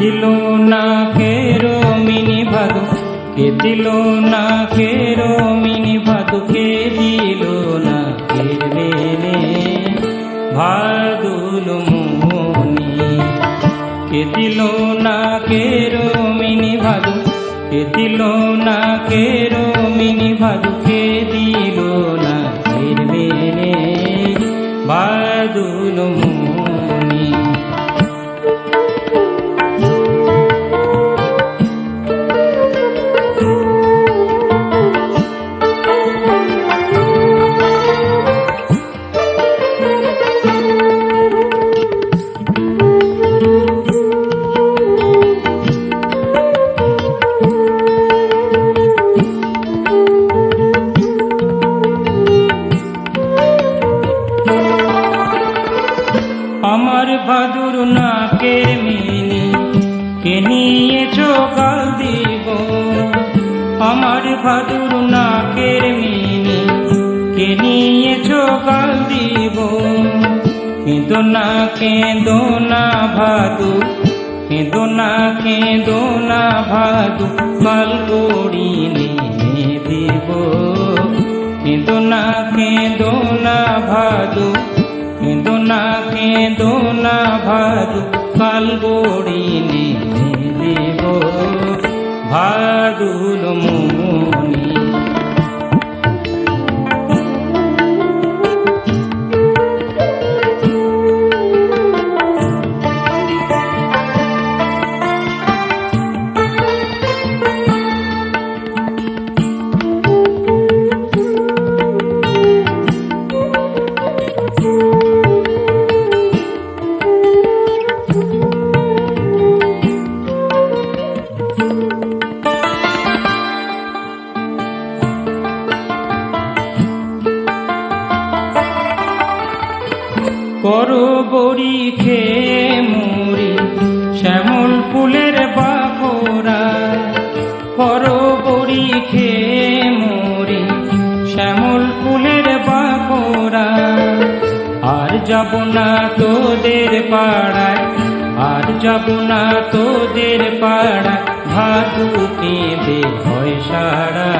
দিল না কেরো মিনি ভাদু, কে দিল না কেরো মিনি ভাদু, কে দিল না কেরে ভাদুল মনি। কে দিল না কেরো মিনি ভাদু, কে দিল না কেরো মিনি ভাদু, কে দিল না কেরে ভাদুল মনি। আমার ভাদুর নাকের মিনি কে নিয়েছো গাল দিব, আমার ভাদুর নাকের মিনি কে নিয়েছো গাল দিব। কেঁদো না কেঁদো না ভাদু, কেঁদো না কেঁদো না ভাদু, কাল গড়ি নিয়ে দিব। কেঁদো না কেঁদো না ভাদু, কেঁদো না কেঁদো না ভাদু, কাল গড়ি নিয়ে দেব ভাদুল মনি। করো বড়ি খেয়ে মরি শ্যামল ফুলের বাবরা, করো বড়ি খেয়ে মরি শ্যামল ফুলের বাবরা। আর যাব না তোদের পাড়ায়, আর যাব না তোদের পাড়ায়, ভাদু কেঁদে হয় সারা।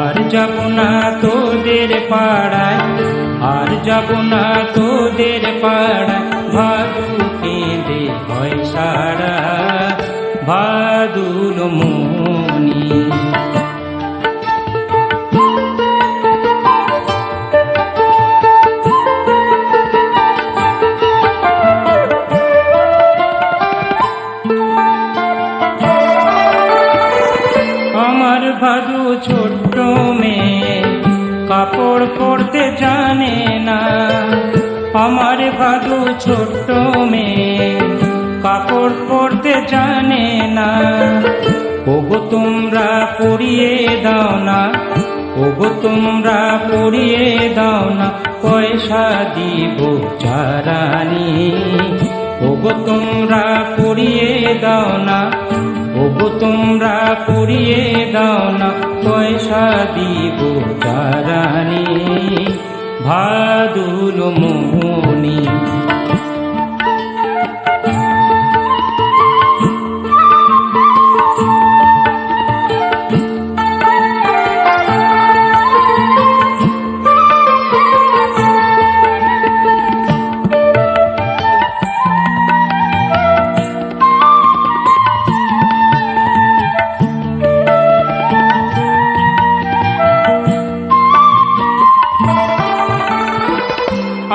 আর যাব না তোদের পাড়ায়, আর যাব না তোদের পাড়ায়, ভাদু কেঁদে হয় সারা ভাদুল মনি। আমার ভাদু ছোট্ট মেয়ে কাপড় পরতে জানে না, আমার ভাদু ছোট্ট মেয়ে কাপড় পরতে জানে না। ওগো তোমরা পরিয়ে দাও না, ওগো তোমরা পরিয়ে দাও না, পয়সা দিব চারানি। ওগো তোমরা পরিয়ে দাও না, ওগো তোমরা পরিয়ে দাও না, পয়সা দিব চারানি ভাদুল মনি।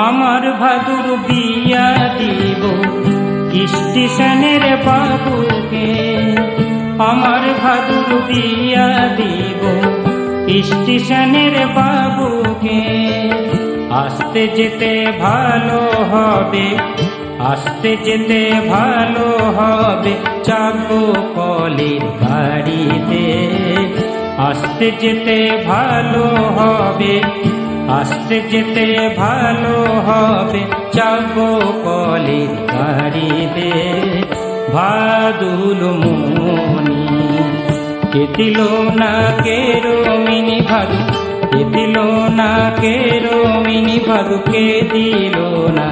আমার ভাদুর বিয়া দিব স্টেশনের বাবুকে, আমার ভাদুর বিয়া দিব স্টেশনের বাবুকে। আসতে যেতে ভালো হবে, আসতে যেতে ভালো হবে, চাপো কলের গাড়িতে। আসতে যেতে ভালো হবে, আসতে যেতে ভালো হবে, চাপো কলের গাড়িতে ভাদুল মনি। কে দিল না কেরো মিনি ভাদু, কে দিল না কেরো মিনি ভাদু, কে দিল না